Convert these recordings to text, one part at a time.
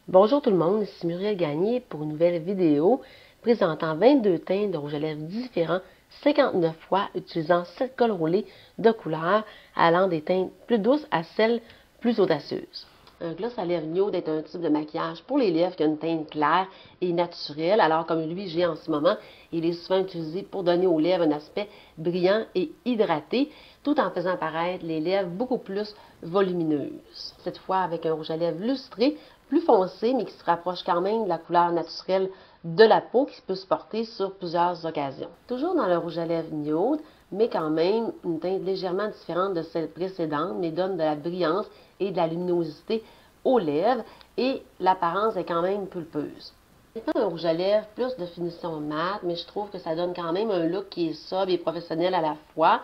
Bonjour tout le monde, ici Muriel Gagné pour une nouvelle vidéo présentant 22 teintes de rouge à lèvres différents 59 fois utilisant 7 cols roulés de couleurs allant des teintes plus douces à celles plus audacieuses. Un gloss à lèvres nude est un type de maquillage pour les lèvres qui a une teinte claire et naturelle, alors comme lui j'ai en ce moment, il est souvent utilisé pour donner aux lèvres un aspect brillant et hydraté, tout en faisant apparaître les lèvres beaucoup plus volumineuses. Cette fois avec un rouge à lèvres lustré, plus foncé, mais qui se rapproche quand même de la couleur naturelle de la peau qui peut se porter sur plusieurs occasions. Toujours dans le rouge à lèvres nude, mais quand même une teinte légèrement différente de celle précédente, mais donne de la brillance et de la luminosité aux lèvres, et l'apparence est quand même pulpeuse. C'est un rouge à lèvres plus de finition mat, mais je trouve que ça donne quand même un look qui est sobre et professionnel à la fois.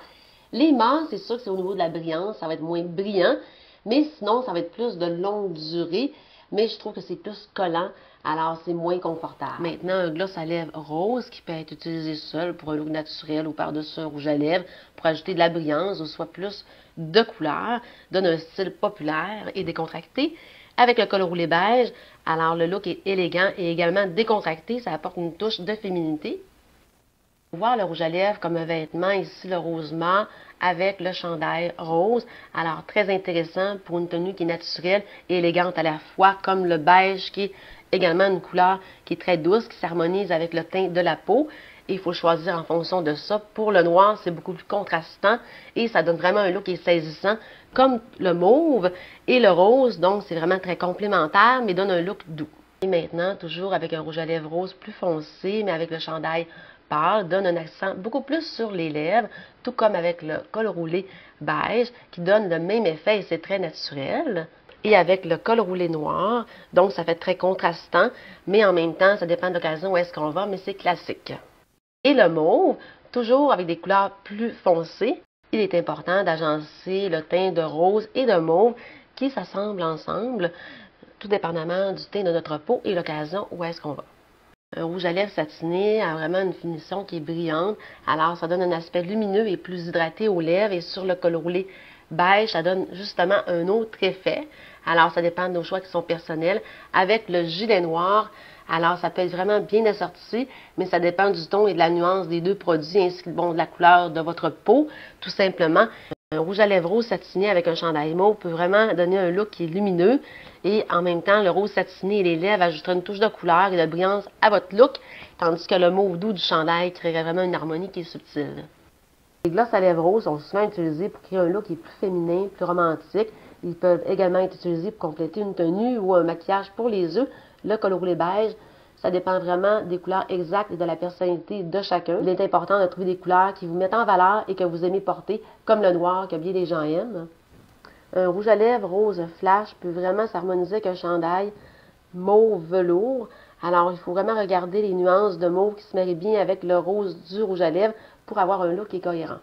Les mâts, c'est sûr que c'est au niveau de la brillance, ça va être moins brillant, mais sinon, ça va être plus de longue durée, mais je trouve que c'est plus collant, alors c'est moins confortable. Maintenant, un gloss à lèvres rose qui peut être utilisé seul pour un look naturel ou par-dessus un rouge à lèvres pour ajouter de la brillance ou soit plus de couleur, donne un style populaire et décontracté. Avec le col roulé beige, alors le look est élégant et également décontracté, ça apporte une touche de féminité. Voir le rouge à lèvres comme un vêtement, ici le rose mat avec le chandail rose. Alors très intéressant pour une tenue qui est naturelle et élégante à la fois, comme le beige qui est également une couleur qui est très douce, qui s'harmonise avec le teint de la peau. Et il faut choisir en fonction de ça. Pour le noir, c'est beaucoup plus contrastant et ça donne vraiment un look qui est saisissant, comme le mauve et le rose. Donc c'est vraiment très complémentaire, mais donne un look doux. Et maintenant, toujours avec un rouge à lèvres rose plus foncé, mais avec le chandail pâle, donne un accent beaucoup plus sur les lèvres, tout comme avec le col roulé beige, qui donne le même effet et c'est très naturel. Et avec le col roulé noir, donc ça fait très contrastant, mais en même temps, ça dépend de l'occasion où est-ce qu'on va, mais c'est classique. Et le mauve, toujours avec des couleurs plus foncées, il est important d'agencer le teint de rose et de mauve qui s'assemblent ensemble, tout dépendamment du teint de notre peau et l'occasion où est-ce qu'on va. Un rouge à lèvres satiné a vraiment une finition qui est brillante, alors ça donne un aspect lumineux et plus hydraté aux lèvres, et sur le col roulé beige, ça donne justement un autre effet. Alors ça dépend de nos choix qui sont personnels. Avec le gilet noir, alors ça peut être vraiment bien assorti, mais ça dépend du ton et de la nuance des deux produits, ainsi que de la couleur de votre peau, tout simplement. Un rouge à lèvres rose satiné avec un chandail mauve peut vraiment donner un look qui est lumineux et en même temps, le rose satiné et les lèvres ajouteraient une touche de couleur et de brillance à votre look, tandis que le mauve doux du chandail créerait vraiment une harmonie qui est subtile. Les glosses à lèvres roses sont souvent utilisés pour créer un look qui est plus féminin, plus romantique. Ils peuvent également être utilisés pour compléter une tenue ou un maquillage pour les yeux. Le col roulé beige, ça dépend vraiment des couleurs exactes et de la personnalité de chacun. Il est important de trouver des couleurs qui vous mettent en valeur et que vous aimez porter, comme le noir que bien des gens aiment. Un rouge à lèvres rose flash peut vraiment s'harmoniser avec un chandail mauve velours. Alors, il faut vraiment regarder les nuances de mauve qui se marient bien avec le rose du rouge à lèvres pour avoir un look qui est cohérent.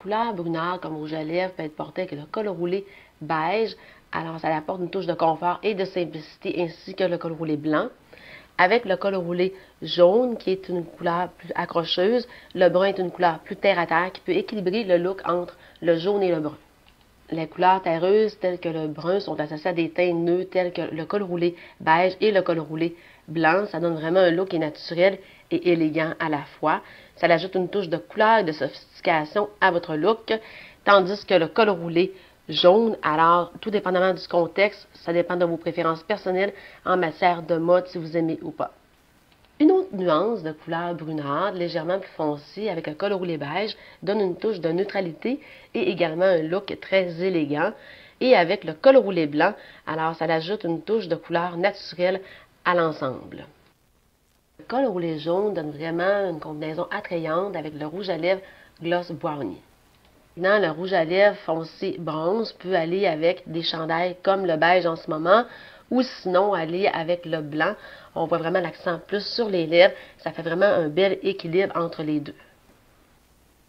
La couleur brunâtre comme rouge à lèvres peut être portée avec le col roulé beige. Alors, ça apporte une touche de confort et de simplicité ainsi que le col roulé blanc. Avec le col roulé jaune, qui est une couleur plus accrocheuse, le brun est une couleur plus terre-à-terre qui peut équilibrer le look entre le jaune et le brun. Les couleurs terreuses telles que le brun sont associées à des teints neutres tels que le col roulé beige et le col roulé blanc. Ça donne vraiment un look qui est naturel et élégant à la fois. Ça ajoute une touche de couleur et de sophistication à votre look, tandis que le col roulé jaune, alors tout dépendamment du contexte, ça dépend de vos préférences personnelles en matière de mode si vous aimez ou pas. Une autre nuance de couleur brunâtre, légèrement plus foncée, avec un col roulé beige, donne une touche de neutralité et également un look très élégant. Et avec le col roulé blanc, alors ça ajoute une touche de couleur naturelle à l'ensemble. Le col roulé jaune donne vraiment une combinaison attrayante avec le rouge à lèvres Gloss Brownie. Maintenant, le rouge à lèvres foncé bronze peut aller avec des chandails comme le beige en ce moment, ou sinon aller avec le blanc. On voit vraiment l'accent plus sur les lèvres. Ça fait vraiment un bel équilibre entre les deux.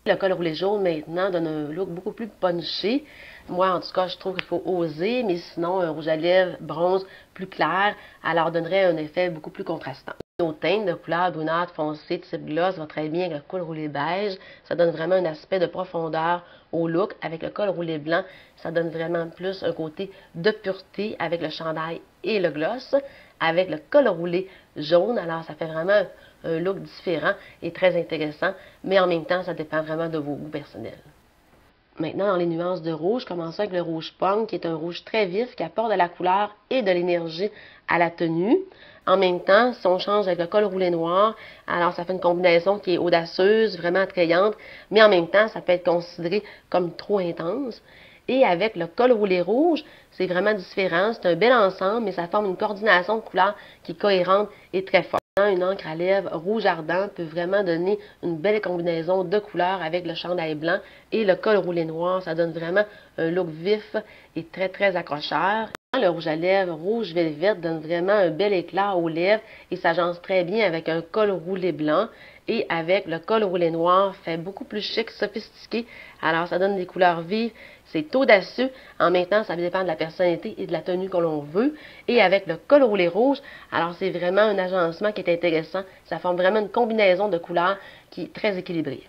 Le col roulé jaune maintenant donne un look beaucoup plus punché. Moi, en tout cas, je trouve qu'il faut oser, mais sinon, un rouge à lèvres bronze plus clair, alors donnerait un effet beaucoup plus contrastant. Nos teintes de couleur brunâtre foncée type gloss va très bien avec le col roulé beige. Ça donne vraiment un aspect de profondeur au look. Avec le col roulé blanc, ça donne vraiment plus un côté de pureté avec le chandail et le gloss. Avec le col roulé jaune, alors ça fait vraiment un look différent et très intéressant, mais en même temps, ça dépend vraiment de vos goûts personnels. Maintenant, dans les nuances de rouge, commençons avec le rouge pomme, qui est un rouge très vif, qui apporte de la couleur et de l'énergie à la tenue. En même temps, si on change avec le col roulé noir, alors ça fait une combinaison qui est audacieuse, vraiment attrayante, mais en même temps, ça peut être considéré comme trop intense. Et avec le col roulé rouge, c'est vraiment différent. C'est un bel ensemble, mais ça forme une coordination de couleurs qui est cohérente et très forte. Une encre à lèvres rouge ardent peut vraiment donner une belle combinaison de couleurs avec le chandail blanc et le col roulé noir. Ça donne vraiment un look vif et très, très accrocheur. Le rouge à lèvres rouge velvet donne vraiment un bel éclat aux lèvres et s'agence très bien avec un col roulé blanc. Et avec le col roulé noir, fait beaucoup plus chic, sophistiqué. Alors, ça donne des couleurs vives, c'est audacieux. En même temps, ça dépend de la personnalité et de la tenue que l'on veut. Et avec le col roulé rouge, alors c'est vraiment un agencement qui est intéressant. Ça forme vraiment une combinaison de couleurs qui est très équilibrée.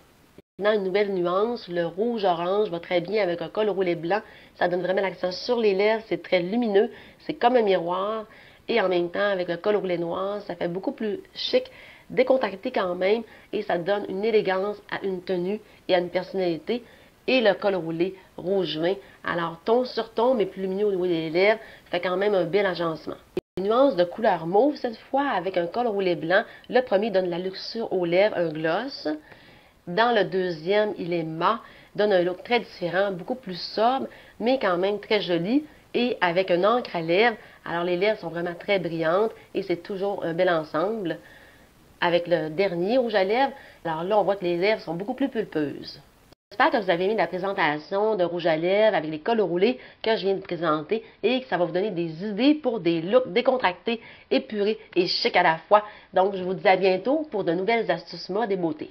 Maintenant, une nouvelle nuance, le rouge-orange va très bien avec un col roulé blanc. Ça donne vraiment l'accent sur les lèvres, c'est très lumineux, c'est comme un miroir. Et en même temps, avec le col roulé noir, ça fait beaucoup plus chic, décontracté quand même, et ça donne une élégance à une tenue et à une personnalité. Et le col roulé rouge vin, alors ton sur ton, mais plus lumineux au niveau des lèvres, fait quand même un bel agencement. Une nuance de couleur mauve, cette fois avec un col roulé blanc. Le premier donne la luxure aux lèvres, un gloss. Dans le deuxième, il est mat, donne un look très différent, beaucoup plus sobre, mais quand même très joli. Et avec un encre à lèvres, alors les lèvres sont vraiment très brillantes et c'est toujours un bel ensemble. Avec le dernier rouge à lèvres, alors là, on voit que les lèvres sont beaucoup plus pulpeuses. J'espère que vous avez aimé la présentation de rouge à lèvres avec les cols roulés que je viens de présenter et que ça va vous donner des idées pour des looks décontractés, épurés et chic à la fois. Donc, je vous dis à bientôt pour de nouvelles astuces mode et beauté.